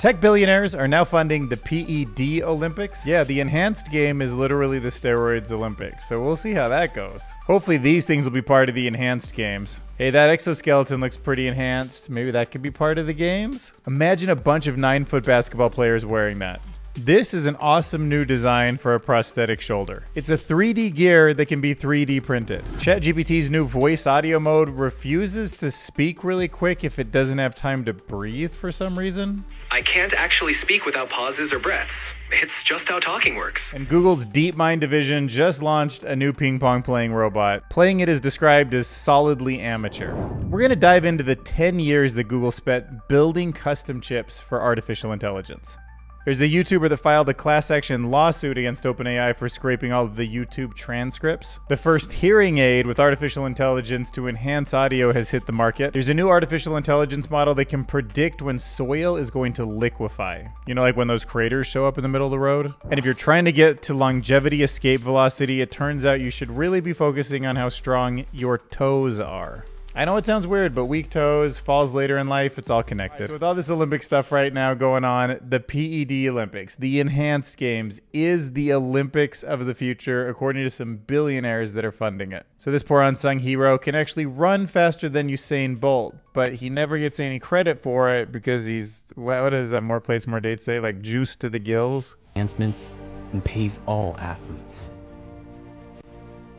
Tech billionaires are now funding the PED Olympics. Yeah, the enhanced game is literally the steroids Olympics, so we'll see how that goes. Hopefully these things will be part of the enhanced games. Hey, that exoskeleton looks pretty enhanced. Maybe that could be part of the games? Imagine a bunch of 9-foot basketball players wearing that. This is an awesome new design for a prosthetic shoulder. It's a 3D gear that can be 3D printed. ChatGPT's new voice audio mode refuses to speak really quick if it doesn't have time to breathe for some reason. I can't actually speak without pauses or breaths. It's just how talking works. And Google's DeepMind division just launched a new ping pong playing robot. Playing it is described as solidly amateur. We're gonna dive into the 10 years that Google spent building custom chips for artificial intelligence. There's a YouTuber that filed a class action lawsuit against OpenAI for scraping all of the YouTube transcripts. The first hearing aid with artificial intelligence to enhance audio has hit the market. There's a new artificial intelligence model that can predict when soil is going to liquefy. You know, like when those craters show up in the middle of the road? And if you're trying to get to longevity escape velocity, it turns out you should really be focusing on how strong your toes are. I know it sounds weird, but weak toes, falls later in life, it's all connected. So with all this Olympic stuff right now going on, the PED Olympics, the enhanced games, is the Olympics of the future, according to some billionaires that are funding it. So this poor unsung hero can actually run faster than Usain Bolt, but he never gets any credit for it because he's, what is that, more plates, more dates say? Like juice to the gills? Enhancements and pays all athletes.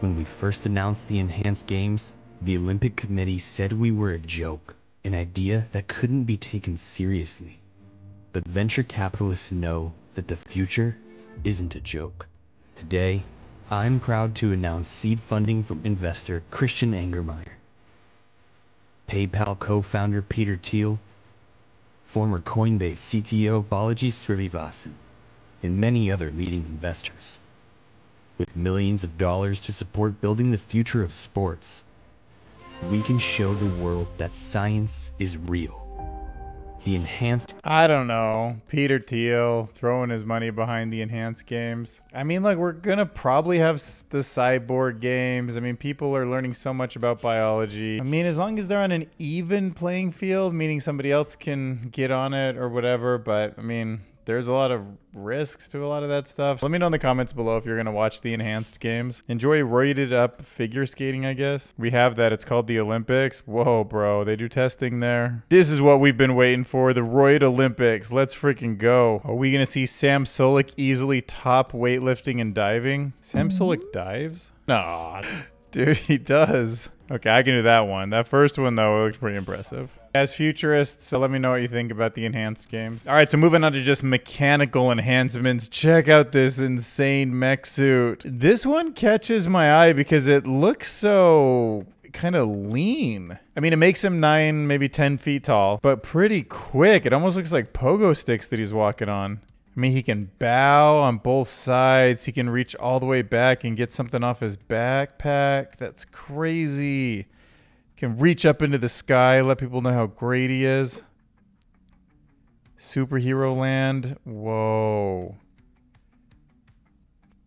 When we first announced the enhanced games, the Olympic Committee said we were a joke, an idea that couldn't be taken seriously. But venture capitalists know that the future isn't a joke. Today, I'm proud to announce seed funding from investor Christian Angermeyer, PayPal co-founder Peter Thiel, former Coinbase CTO Balaji Srinivasan, and many other leading investors. With millions of dollars to support building the future of sports, we can show the world that science is real. The enhanced... I don't know. Peter Thiel throwing his money behind the enhanced games. I mean, like, we're gonna probably have the cyborg games. I mean, people are learning so much about biology. I mean, as long as they're on an even playing field, meaning somebody else can get on it or whatever, but I mean, there's a lot of risks to a lot of that stuff. Let me know in the comments below if you're going to watch the enhanced games. Enjoy roided up figure skating, I guess. We have that. It's called the Olympics. Whoa, bro. They do testing there. This is what we've been waiting for. The Roid Olympics. Let's freaking go. Are we going to see Sam Sulek easily top weightlifting and diving? Sam Sulek dives? Aw, dude, he does. Okay, I can do that one. That first one, though, it looks pretty impressive. As futurists, so let me know what you think about the enhanced games. All right, so moving on to just mechanical enhancements. Check out this insane mech suit. This one catches my eye because it looks so kind of lean. I mean, it makes him 9, maybe 10 feet tall, but pretty quick. It almost looks like pogo sticks that he's walking on. I mean, he can bow on both sides. He can reach all the way back and get something off his backpack. That's crazy. Can reach up into the sky, let people know how great he is. Superhero land. Whoa.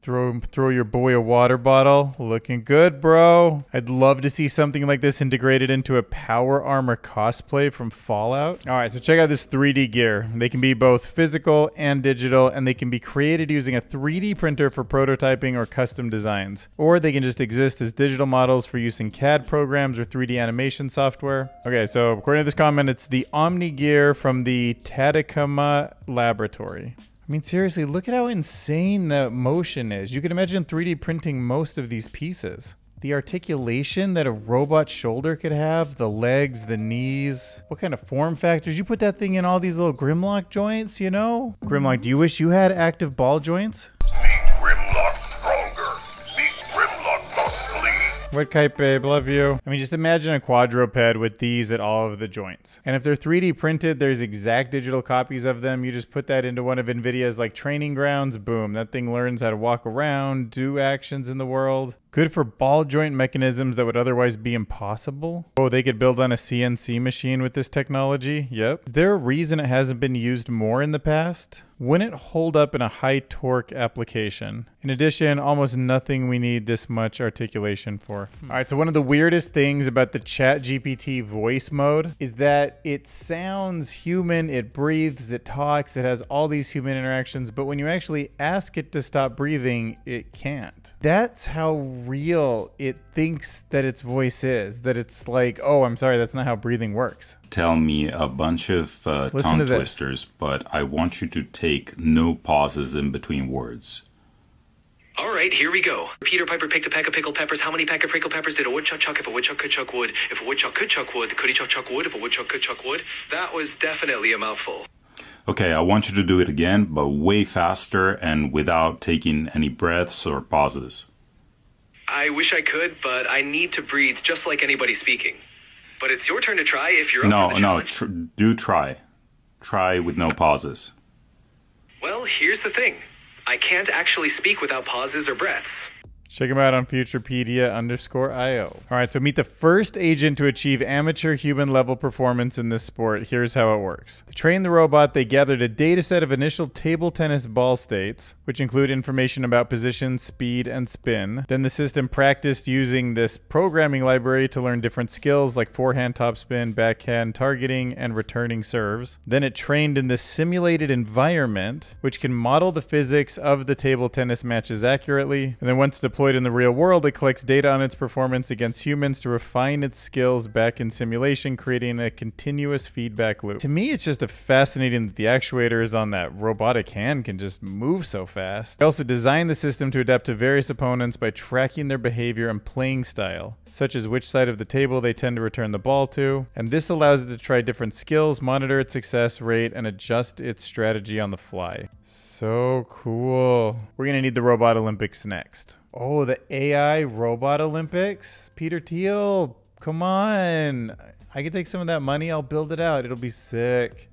Throw your boy a water bottle. Looking good, bro. I'd love to see something like this integrated into a power armor cosplay from Fallout. All right, so check out this 3D gear. They can be both physical and digital, and they can be created using a 3D printer for prototyping or custom designs. Or they can just exist as digital models for use in CAD programs or 3D animation software. Okay, so according to this comment, it's the Omni gear from the Tadakama Laboratory. I mean, seriously, look at how insane the motion is. You can imagine 3D printing most of these pieces. The articulation that a robot shoulder could have, the legs, the knees, what kind of form factors. You put that thing in all these little Grimlock joints, you know? Grimlock, do you wish you had active ball joints? What kite, babe? Love you. I mean, just imagine a quadruped with these at all of the joints. And if they're 3D printed, there's exact digital copies of them. You just put that into one of NVIDIA's like training grounds. Boom. That thing learns how to walk around, do actions in the world. Good for ball joint mechanisms that would otherwise be impossible. Oh, they could build on a CNC machine with this technology? Yep. Is there a reason it hasn't been used more in the past? Wouldn't it hold up in a high torque application? In addition, almost nothing we need this much articulation for. All right, so one of the weirdest things about the ChatGPT voice mode is that it sounds human, it breathes, it talks, it has all these human interactions, but when you actually ask it to stop breathing, it can't. That's how real it thinks that its voice is, that it's like, oh, I'm sorry, that's not how breathing works. Tell me a bunch of tongue twisters, but I want you to take no pauses in between words. All right, here we go. Peter Piper picked a peck of pickled peppers. How many peck of pickled peppers did a woodchuck chuck? If a woodchuck could chuck wood. If a woodchuck could chuck wood, could he chuck wood? If a woodchuck could chuck wood. That was definitely a mouthful. Okay, I want you to do it again, but way faster and without taking any breaths or pauses. I wish I could, but I need to breathe just like anybody speaking. But it's your turn to try if you're up for the challenge. Do try. Try with no pauses. Well, here's the thing. I can't actually speak without pauses or breaths. Check them out on Futurepedia_IO. All right, so meet the first agent to achieve amateur human level performance in this sport. Here's how it works. To train the robot, they gathered a data set of initial table tennis ball states, which include information about position, speed, and spin. Then the system practiced using this programming library to learn different skills like forehand topspin, backhand targeting, and returning serves. Then it trained in this simulated environment, which can model the physics of the table tennis matches accurately. And then once deployed in the real world, it collects data on its performance against humans to refine its skills back in simulation, creating a continuous feedback loop. To me, it's just fascinating that the actuators on that robotic hand can just move so fast. They also designed the system to adapt to various opponents by tracking their behavior and playing style, such as which side of the table they tend to return the ball to. And this allows it to try different skills, monitor its success rate, and adjust its strategy on the fly. So cool. We're gonna need the Robot Olympics next. Oh, the AI Robot Olympics? Peter Thiel, come on. I can take some of that money, I'll build it out. It'll be sick.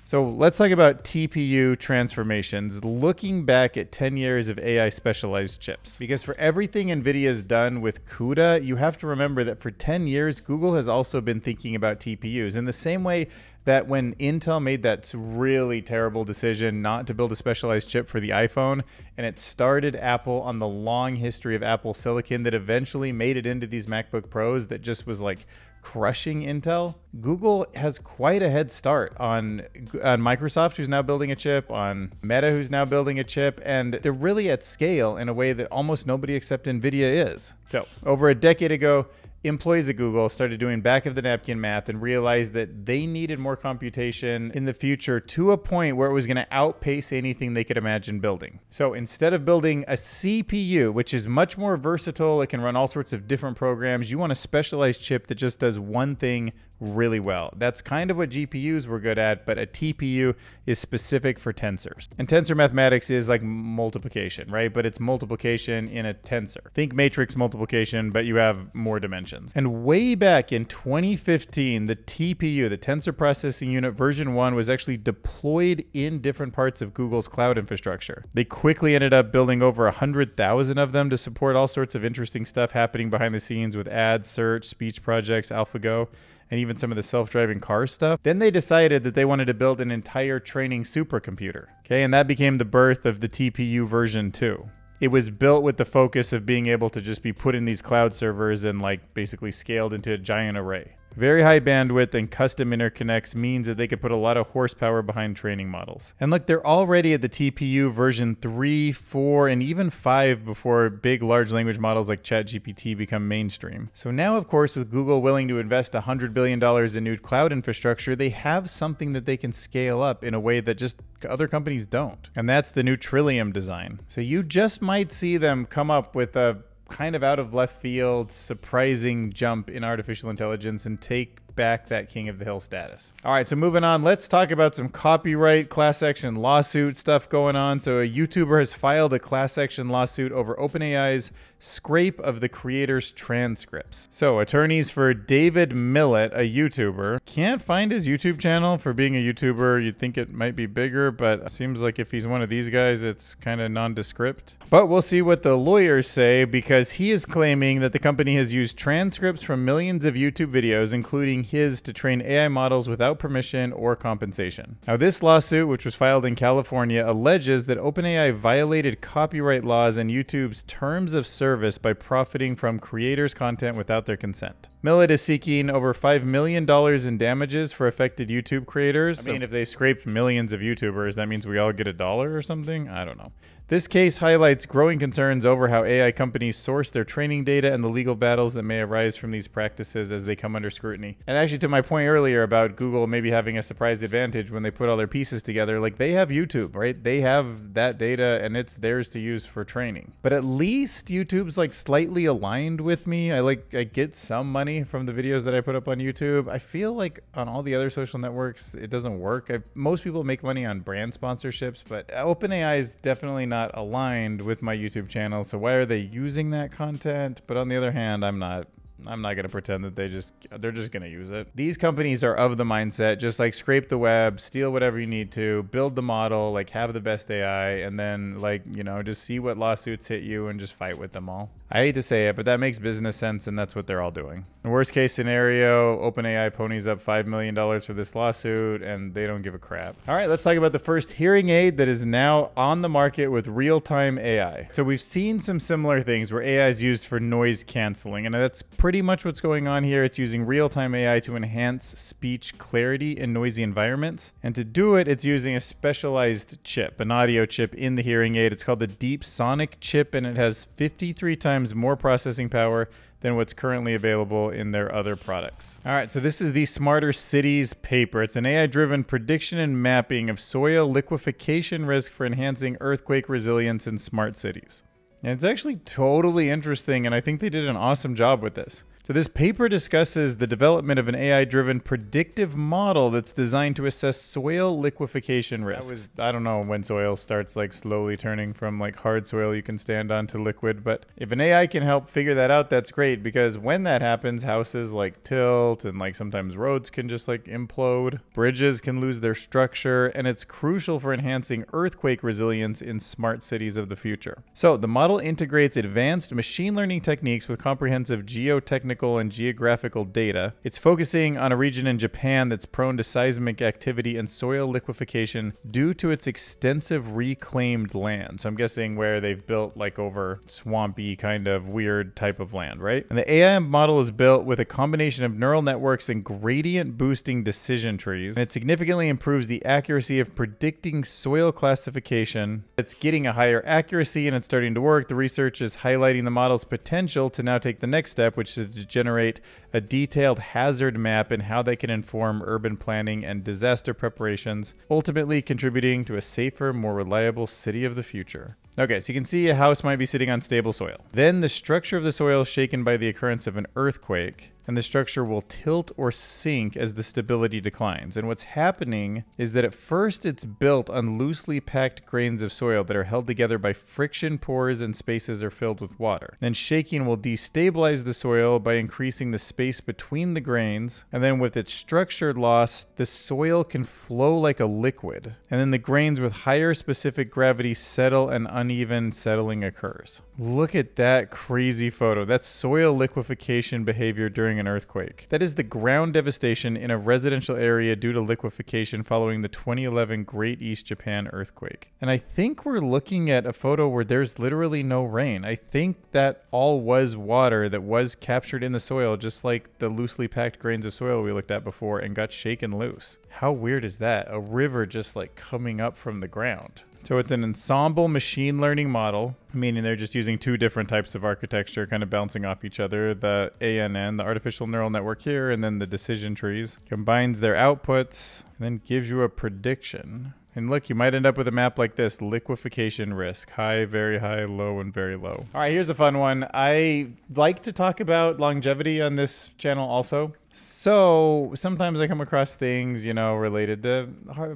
So let's talk about TPU transformations, looking back at 10 years of AI specialized chips. Because for everything NVIDIA's done with CUDA, you have to remember that for 10 years, Google has also been thinking about TPUs in the same way that when Intel made that really terrible decision not to build a specialized chip for the iPhone, and it started Apple on the long history of Apple silicon that eventually made it into these MacBook Pros that just was like crushing Intel. Google has quite a head start on Microsoft, who's now building a chip, on Meta, who's now building a chip, and they're really at scale in a way that almost nobody except NVIDIA is. So over a decade ago, employees at Google started doing back of the napkin math and realized that they needed more computation in the future to a point where it was going to outpace anything they could imagine building. So instead of building a CPU, which is much more versatile, it can run all sorts of different programs, you want a specialized chip that just does one thing really well. That's kind of what GPUs were good at, but a TPU is specific for tensors. And tensor mathematics is like multiplication, right? But it's multiplication in a tensor. Think matrix multiplication, but you have more dimensions. And way back in 2015, the TPU, the Tensor Processing Unit version 1, was actually deployed in different parts of Google's cloud infrastructure. They quickly ended up building over 100,000 of them to support all sorts of interesting stuff happening behind the scenes with ads, search, speech projects, AlphaGo, and even some of the self-driving car stuff. Then they decided that they wanted to build an entire training supercomputer. Okay, and that became the birth of the TPU version 2. It was built with the focus of being able to just be put in these cloud servers and like basically scaled into a giant array. Very high bandwidth and custom interconnects means that they could put a lot of horsepower behind training models. And look, they're already at the TPU version 3, 4, and even 5 before big large language models like ChatGPT become mainstream. So now, of course, with Google willing to invest $100 billion in new cloud infrastructure, they have something that they can scale up in a way that just other companies don't. And that's the new Trillium design. So you just might see them come up with a kind of out of left field, surprising jump in artificial intelligence and take back that king of the hill status. All right, so moving on, let's talk about some copyright class action lawsuit stuff going on. So a YouTuber has filed a class action lawsuit over OpenAI's scrape of the creator's transcripts. So attorneys for David Millett, a YouTuber, can't find his YouTube channel. For being a YouTuber, you'd think it might be bigger, but it seems like if he's one of these guys, it's kind of nondescript. But we'll see what the lawyers say, because he is claiming that the company has used transcripts from millions of YouTube videos, including his, to train AI models without permission or compensation. Now, this lawsuit, which was filed in California, alleges that OpenAI violated copyright laws and YouTube's terms of service by profiting from creators' content without their consent. Millett is seeking over $5 million in damages for affected YouTube creators. I mean, if they scraped millions of YouTubers, that means we all get $1 or something? I don't know. This case highlights growing concerns over how AI companies source their training data and the legal battles that may arise from these practices as they come under scrutiny. And actually, to my point earlier about Google maybe having a surprise advantage when they put all their pieces together, like, they have YouTube, right? They have that data and it's theirs to use for training. But at least YouTube's like slightly aligned with me. I get some money from the videos that I put up on YouTube. I feel like on all the other social networks, it doesn't work. Most people make money on brand sponsorships, but OpenAI is definitely not aligned with my YouTube channel, so why are they using that content? But on the other hand, I'm not going to pretend that they're just going to use it. These companies are of the mindset, just like scrape the web, steal whatever you need to, build the model, like have the best AI, and then like, you know, just see what lawsuits hit you and just fight with them all. I hate to say it, but that makes business sense, and that's what they're all doing. The worst case scenario, OpenAI ponies up $5 million for this lawsuit, and they don't give a crap. All right, let's talk about the first hearing aid that is now on the market with real-time AI. So we've seen some similar things where AI is used for noise canceling, and that's pretty much what's going on here. It's using real-time AI to enhance speech clarity in noisy environments. And to do it, it's using a specialized chip, an audio chip in the hearing aid. It's called the Deep Sonic chip, and it has 53 times more processing power than what's currently available in their other products. All right, so this is the Smarter Cities paper. It's an AI-driven prediction and mapping of soil liquefaction risk for enhancing earthquake resilience in smart cities. And it's actually totally interesting, and I think they did an awesome job with this. So this paper discusses the development of an AI-driven predictive model that's designed to assess soil liquefaction risks. I don't know when soil starts like slowly turning from like hard soil you can stand on to liquid, but if an AI can help figure that out, that's great, because when that happens, houses like tilt, and like sometimes roads can just like implode, bridges can lose their structure, and it's crucial for enhancing earthquake resilience in smart cities of the future. So the model integrates advanced machine learning techniques with comprehensive geotechnical and geographical data. It's focusing on a region in Japan that's prone to seismic activity and soil liquefaction due to its extensive reclaimed land. So I'm guessing where they've built like over swampy kind of weird type of land, right? And the AI model is built with a combination of neural networks and gradient boosting decision trees. And it significantly improves the accuracy of predicting soil classification. It's getting a higher accuracy and it's starting to work. The research is highlighting the model's potential to now take the next step, which is to generate a detailed hazard map and how they can inform urban planning and disaster preparations, ultimately contributing to a safer, more reliable city of the future. Okay, so you can see a house might be sitting on stable soil. Then the structure of the soil is shaken by the occurrence of an earthquake, and the structure will tilt or sink as the stability declines. And what's happening is that at first it's built on loosely packed grains of soil that are held together by friction pores and spaces are filled with water. Then shaking will destabilize the soil by increasing the space between the grains, and then with its structure lost, the soil can flow like a liquid. And then the grains with higher specific gravity settle and uneven settling occurs. Look at that crazy photo. That's soil liquefaction behavior during an earthquake. That is the ground devastation in a residential area due to liquefaction following the 2011 Great East Japan earthquake. And I think we're looking at a photo where there's literally no rain. I think that all was water that was captured in the soil, just like the loosely packed grains of soil we looked at before, and got shaken loose. How weird is that? A river just like coming up from the ground. So it's an ensemble machine learning model, meaning they're just using two different types of architecture kind of bouncing off each other. The ANN, the artificial neural network here, and then the decision trees. Combines their outputs and then gives you a prediction. And look, you might end up with a map like this: liquefaction risk, high, very high, low, and very low. All right, here's a fun one. I like to talk about longevity on this channel also. So sometimes I come across things, you know, related to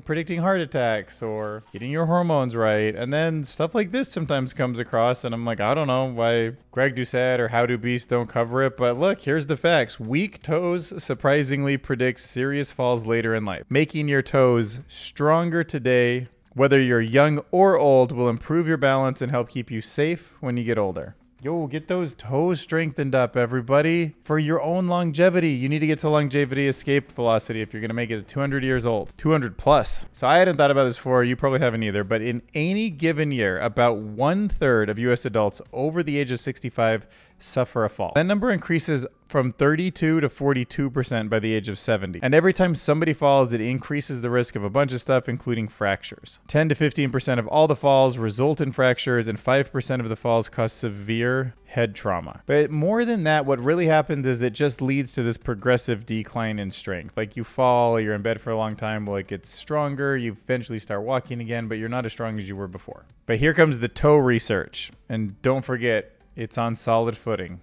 predicting heart attacks or getting your hormones right. And then stuff like this sometimes comes across and I'm like, I don't know why Greg Doucette or How Do Beasts don't cover it. But look, here's the facts. Weak toes surprisingly predict serious falls later in life. Making your toes stronger today, whether you're young or old, will improve your balance and help keep you safe when you get older. Yo, get those toes strengthened up, everybody. For your own longevity, you need to get to longevity escape velocity if you're going to make it 200 years old. 200 plus. So I hadn't thought about this before. You probably haven't either. But in any given year, about 1/3 of U.S. adults over the age of 65 suffer a fall. That number increases from 32 to 42% by the age of 70. And every time somebody falls, it increases the risk of a bunch of stuff, including fractures. 10 to 15% of all the falls result in fractures, and 5% of the falls cause severe head trauma. But more than that, what really happens is it just leads to this progressive decline in strength. Like you fall, you're in bed for a long time, well, it gets stronger, you eventually start walking again, but you're not as strong as you were before. But here comes the toe research. And don't forget, it's on solid footing.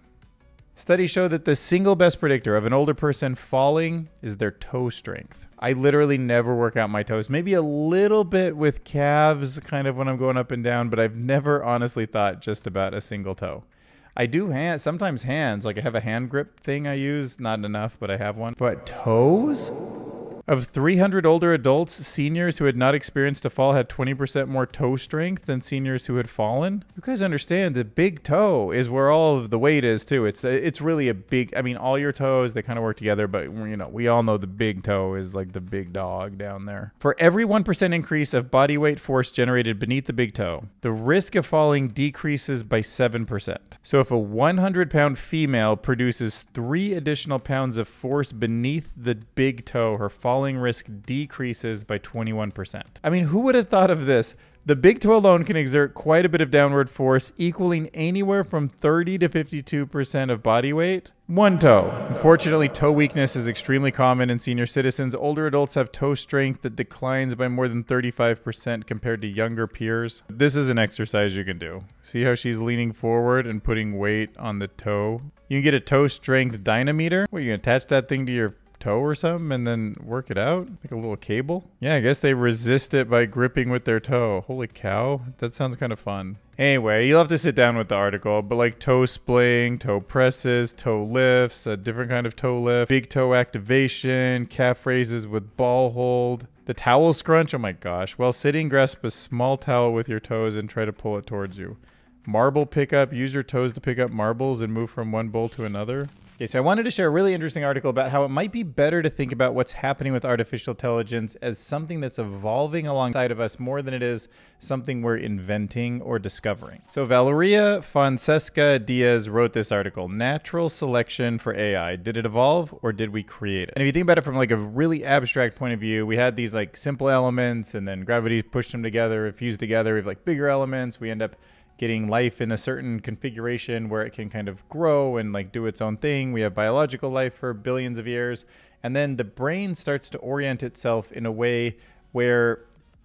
Studies show that the single best predictor of an older person falling is their toe strength. I literally never work out my toes. Maybe a little bit with calves kind of when I'm going up and down, but I've never honestly thought just about a single toe. I do sometimes hands, like I have a hand grip thing I use, not enough, but I have one. But toes? Of 300 older adults, seniors who had not experienced a fall had 20% more toe strength than seniors who had fallen. You guys understand the big toe is where all of the weight is too. It's really a big, I mean, all your toes, they kind of work together, but you know, we all know the big toe is like the big dog down there. For every 1% increase of body weight force generated beneath the big toe, the risk of falling decreases by 7%. So if a 100-pound female produces 3 additional pounds of force beneath the big toe, her falling risk decreases by 21%. I mean, who would have thought of this? The big toe alone can exert quite a bit of downward force, equaling anywhere from 30 to 52% of body weight. One toe. Unfortunately, toe weakness is extremely common in senior citizens. Older adults have toe strength that declines by more than 35% compared to younger peers. This is an exercise you can do. See how she's leaning forward and putting weight on the toe? You can get a toe strength dynameter. What, you can attach that thing to your toe or something and then work it out like a little cable? Yeah, I guess they resist it by gripping with their toe. Holy cow, that sounds kind of fun. Anyway, you'll have to sit down with the article, but like toe splaying, toe presses, toe lifts, a different kind of toe lift, big toe activation, calf raises with ball hold, the towel scrunch, oh my gosh. While sitting, grasp a small towel with your toes and try to pull it towards you. Marble pickup, use your toes to pick up marbles and move from one bowl to another. Okay, so I wanted to share a really interesting article about how it might be better to think about what's happening with artificial intelligence as something that's evolving alongside of us more than it is something we're inventing or discovering. So Valeria Fonseca Diaz wrote this article, Natural Selection for AI. Did it evolve or did we create it? And if you think about it from like a really abstract point of view, we had these like simple elements and then gravity pushed them together, fused together. We have like bigger elements. We end up getting life in a certain configuration where it can kind of grow and like do its own thing. We have biological life for billions of years. And then the brain starts to orient itself in a way where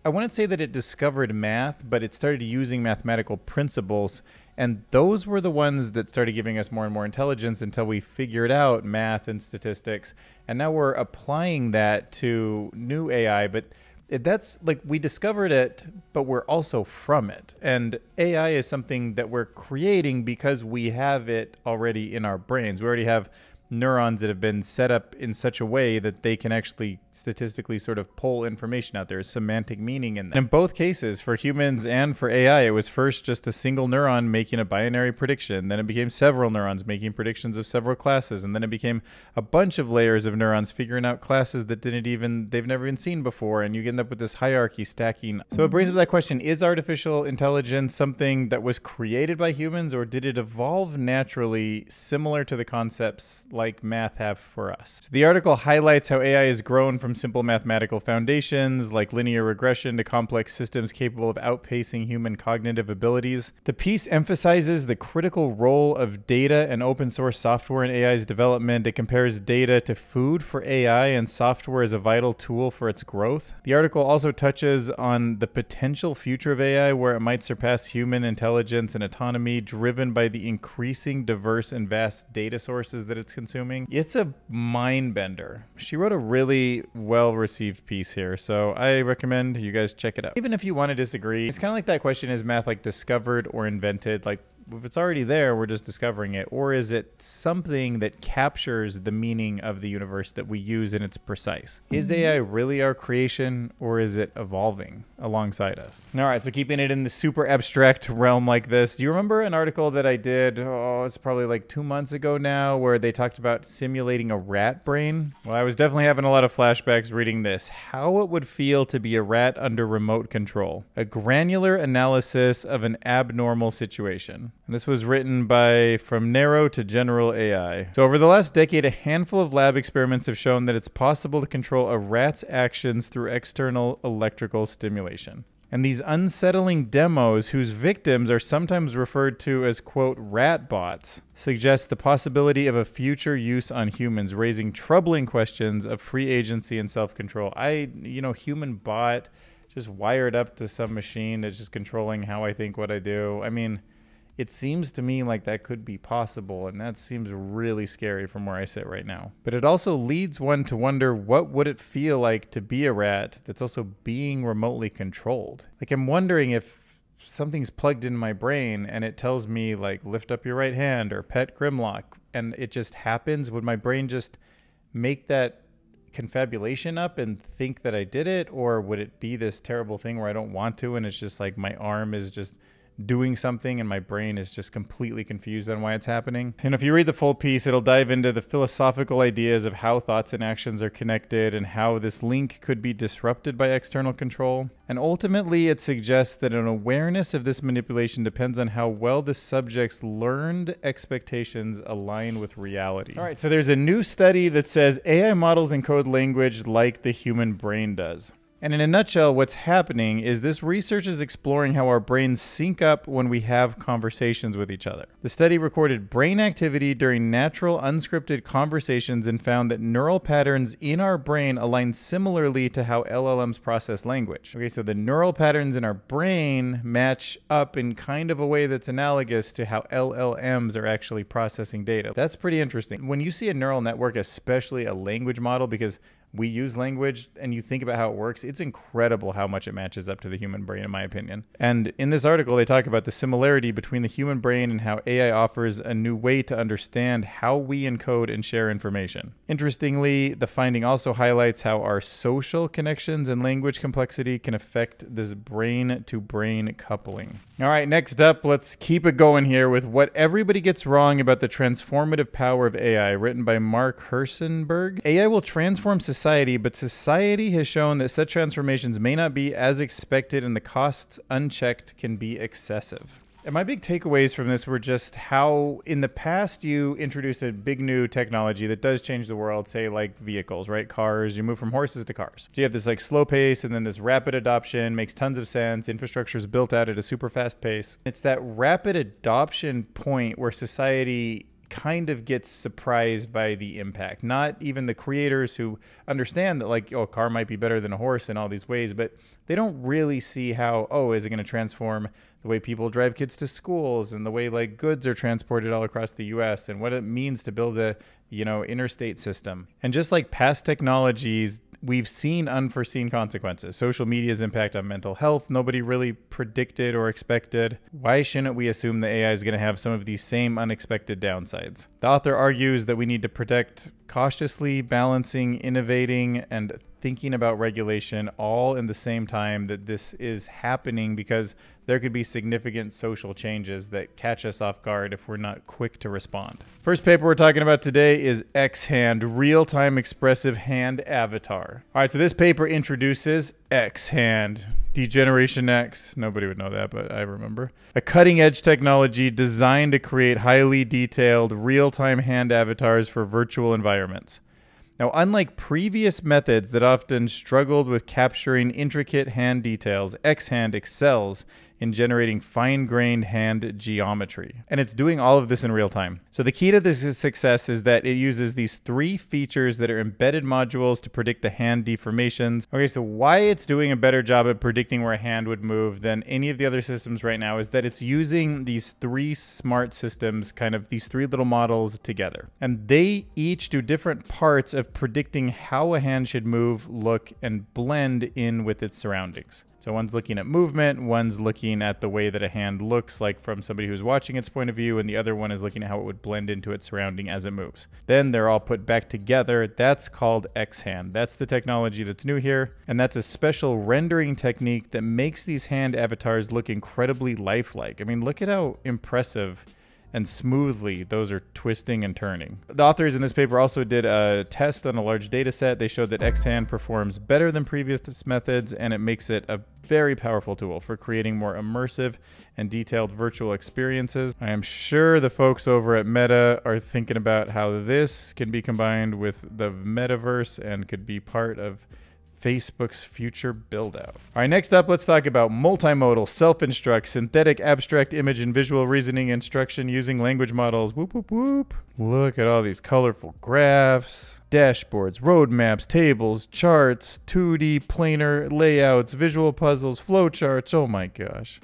I wouldn't say that it discovered math, but it started using mathematical principles. And those were the ones that started giving us more and more intelligence until we figured out math and statistics. And now we're applying that to new AI, but that's like we discovered it, but we're also from it. And AI is something that we're creating because we have it already in our brains. We already have neurons that have been set up in such a way that they can actually statistically sort of pull information out. There's semantic meaning in that. In both cases, for humans and for AI, it was first just a single neuron making a binary prediction. Then it became several neurons making predictions of several classes. And then it became a bunch of layers of neurons figuring out classes that they've never even seen before. And you end up with this hierarchy stacking. So it brings up that question, is artificial intelligence something that was created by humans, or did it evolve naturally similar to the concepts like math have for us? So the article highlights how AI has grown from simple mathematical foundations like linear regression to complex systems capable of outpacing human cognitive abilities. The piece emphasizes the critical role of data and open source software in AI's development. It compares data to food for AI and software as a vital tool for its growth. The article also touches on the potential future of AI where it might surpass human intelligence and autonomy driven by the increasing diverse and vast data sources that it's consuming. It's a mind bender. She wrote a really well-received piece here, so I recommend you guys check it out. Even if you want to disagree, it's kind of like that question, is math like discovered or invented? Like, if it's already there, we're just discovering it. Or is it something that captures the meaning of the universe that we use and it's precise? Is AI really our creation, or is it evolving alongside us? All right, so keeping it in the super abstract realm like this, do you remember an article that I did, it's probably like 2 months ago now, where they talked about simulating a rat brain? Well, I was definitely having a lot of flashbacks reading this. How it would feel to be a rat under remote control. A granular analysis of an abnormal situation. And this was written by From Narrow to General AI. So over the last decade, a handful of lab experiments have shown that it's possible to control a rat's actions through external electrical stimulation. And these unsettling demos, whose victims are sometimes referred to as, quote, rat bots, suggest the possibility of a future use on humans, raising troubling questions of free agency and self-control. Human bot just wired up to some machine that's just controlling how I think, what I do. I mean, it seems to me like that could be possible, and that seems really scary from where I sit right now. But it also leads one to wonder, what would it feel like to be a rat that's also being remotely controlled? Like, I'm wondering if something's plugged in my brain and it tells me, like, lift up your right hand or pet Grimlock, and it just happens. Would my brain just make that confabulation up and think that I did it? Or would it be this terrible thing where I don't want to, and it's just like my arm is just doing something and my brain is just completely confused on why it's happening? And if you read the full piece, it'll dive into the philosophical ideas of how thoughts and actions are connected and how this link could be disrupted by external control. And ultimately, it suggests that an awareness of this manipulation depends on how well the subject's learned expectations align with reality. All right, so there's a new study that says AI models encode language like the human brain does. And in a nutshell, what's happening is this research is exploring how our brains sync up when we have conversations with each other. The study recorded brain activity during natural, unscripted conversations and found that neural patterns in our brain align similarly to how LLMs process language. Okay, so the neural patterns in our brain match up in kind of a way that's analogous to how LLMs are actually processing data. That's pretty interesting. When you see a neural network, especially a language model, because we use language, and you think about how it works, it's incredible how much it matches up to the human brain, in my opinion. And in this article, they talk about the similarity between the human brain and how AI offers a new way to understand how we encode and share information. Interestingly, the finding also highlights how our social connections and language complexity can affect this brain-to-brain coupling. All right, next up, let's keep it going here with What Everybody Gets Wrong About the Transformative Power of AI, written by Mark Hersenberg. AI will transform society, but society has shown that such transformations may not be as expected, and the costs unchecked can be excessive. And my big takeaways from this were just how in the past you introduce a big new technology that does change the world, say like vehicles, right? Cars, you move from horses to cars. So you have this like slow pace and then this rapid adoption, makes tons of sense. Infrastructure is built out at a super fast pace. It's that rapid adoption point where society kind of gets surprised by the impact. Not even the creators who understand that like, oh, a car might be better than a horse in all these ways, but they don't really see how, oh, is it going to transform the way people drive kids to schools and the way like goods are transported all across the US and what it means to build a, interstate system. And just like past technologies, we've seen unforeseen consequences. Social media's impact on mental health, nobody really predicted or expected. Why shouldn't we assume the AI is going to have some of these same unexpected downsides? The author argues that we need to protect cautiously, balancing, innovating, and thinking about regulation all in the same time that this is happening, because there could be significant social changes that catch us off guard if we're not quick to respond. First paper we're talking about today is XHand, Real-Time Expressive Hand Avatar. All right, so this paper introduces XHand, Degeneration X. Nobody would know that, but I remember. A cutting-edge technology designed to create highly detailed real-time hand avatars for virtual environments. Now, unlike previous methods that often struggled with capturing intricate hand details, XHand excels in generating fine-grained hand geometry. And it's doing all of this in real time. So the key to this success is that it uses these 3 features that are embedded modules to predict the hand deformations. Okay, so why it's doing a better job at predicting where a hand would move than any of the other systems right now is that it's using these 3 smart systems, kind of these 3 little models together. And they each do different parts of predicting how a hand should move, look, and blend in with its surroundings. So one's looking at movement, one's looking at the way that a hand looks like from somebody who's watching its point of view, and the other one is looking at how it would blend into its surrounding as it moves. Then they're all put back together. That's called XHand. That's the technology that's new here, and that's a special rendering technique that makes these hand avatars look incredibly lifelike. I mean, look at how impressive and smoothly those are twisting and turning. The authors in this paper also did a test on a large data set. They showed that XHand performs better than previous methods, and it makes it a very powerful tool for creating more immersive and detailed virtual experiences. I am sure the folks over at Meta are thinking about how this can be combined with the metaverse and could be part of Facebook's future build-out. All right, next up, let's talk about multimodal, self-instruct, synthetic abstract image and visual reasoning instruction using language models. Whoop, whoop, whoop. Look at all these colorful graphs, dashboards, roadmaps, tables, charts, 2D planar layouts, visual puzzles, flowcharts. Oh my gosh.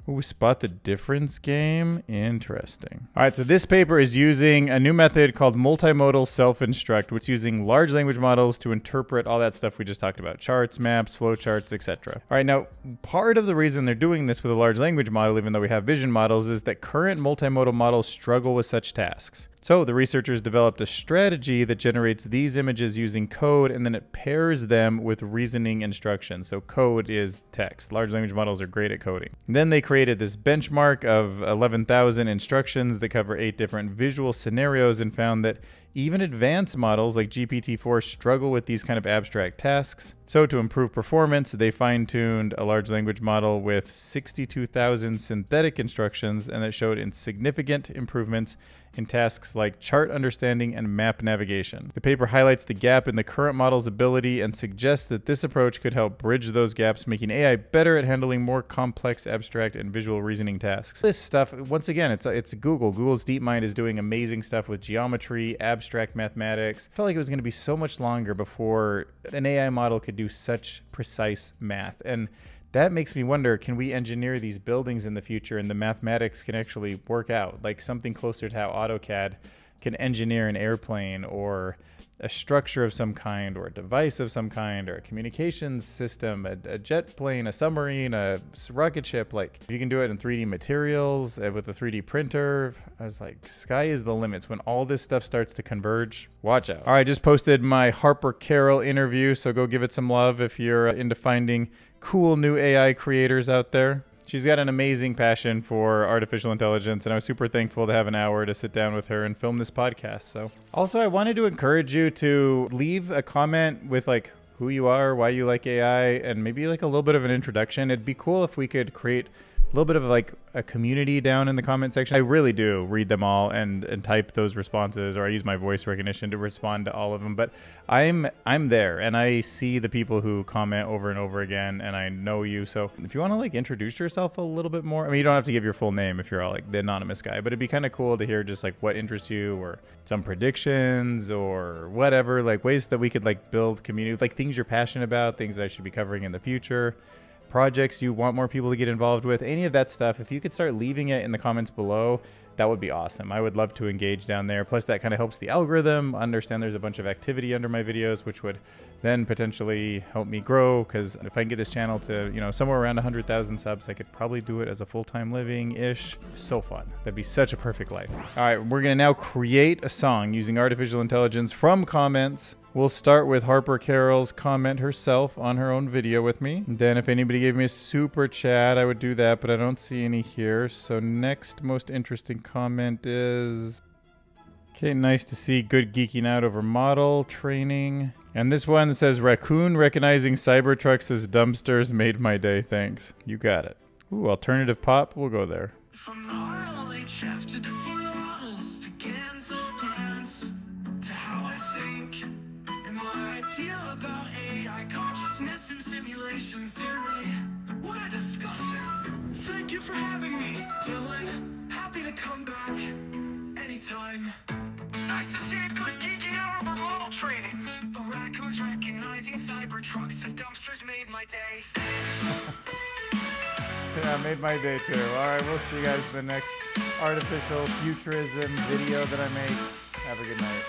Ooh, spot the difference game? Interesting. All right, so this paper is using a new method called multimodal self-instruct, which is using large language models to interpret all that stuff we just talked about. Charts, maps, flowcharts, etc. All right, now, part of the reason they're doing this with a large language model, even though we have vision models, is that current multimodal models struggle with such tasks. So the researchers developed a strategy that generates these images using code, and then it pairs them with reasoning instructions. So code is text. Large language models are great at coding. And then they created this benchmark of 11,000 instructions that cover 8 different visual scenarios and found that even advanced models like GPT-4 struggle with these kind of abstract tasks. So to improve performance, they fine-tuned a large language model with 62,000 synthetic instructions, and that showed significant improvements in tasks like chart understanding and map navigation. The paper highlights the gap in the current model's ability and suggests that this approach could help bridge those gaps, making AI better at handling more complex, abstract, and visual reasoning tasks. This stuff, once again, it's Google. Google's DeepMind is doing amazing stuff with geometry, abstract mathematics. I felt like it was going to be so much longer before an AI model could do such precise math. And that makes me wonder, can we engineer these buildings in the future and the mathematics can actually work out? Like something closer to how AutoCAD can engineer an airplane or a structure of some kind or a device of some kind or a communications system, a jet plane, a submarine, a rocket ship. Like if you can do it in 3D materials with a 3D printer, I was like, sky is the limits. When all this stuff starts to converge, watch out. All right, I just posted my Harper Carroll interview, so go give it some love if you're into finding cool new AI creators out there. She's got an amazing passion for artificial intelligence, and I was super thankful to have an hour to sit down with her and film this podcast. So, also, I wanted to encourage you to leave a comment with like who you are, why you like AI, and maybe like a little bit of an introduction. It'd be cool if we could create a little bit of like a community down in the comment section. I really do read them all and type those responses, or I use my voice recognition to respond to all of them. But I'm there and I see the people who comment over and over again, and I know you. So if you want to like introduce yourself a little bit more, I mean, you don't have to give your full name if you're all like the anonymous guy, but it'd be kind of cool to hear just like what interests you or some predictions or whatever, like ways that we could like build community, like things you're passionate about, things that I should be covering in the future, projects you want more people to get involved with, any of that stuff. If you could start leaving it in the comments below, that would be awesome. I would love to engage down there. Plus that kind of helps the algorithm understand there's a bunch of activity under my videos, which would then potentially help me grow, because if I can get this channel to, you know, somewhere around 100,000 subs, I could probably do it as a full-time living-ish. So fun. That'd be such a perfect life. All right, we're gonna now create a song using artificial intelligence from comments. We'll start with Harper Carroll's comment herself on her own video with me. And then if anybody gave me a super chat, I would do that, but I don't see any here. So next most interesting comment is... Okay, nice to see good geeking out over model training. And this one says, raccoon recognizing Cybertrucks as dumpsters made my day, thanks. You got it. Ooh, alternative pop, we'll go there. From RLHF to defrost, to Gans of Dance, to how I think, Evolution theory. What a discussion. Thank you for having me, Dylan. Happy to come back anytime. Nice to see a good geeking out over model training. The raccoons recognizing Cybertrucks as dumpsters made my day. Yeah, made my day too. Alright, we'll see you guys in the next artificial futurism video that I make. Have a good night.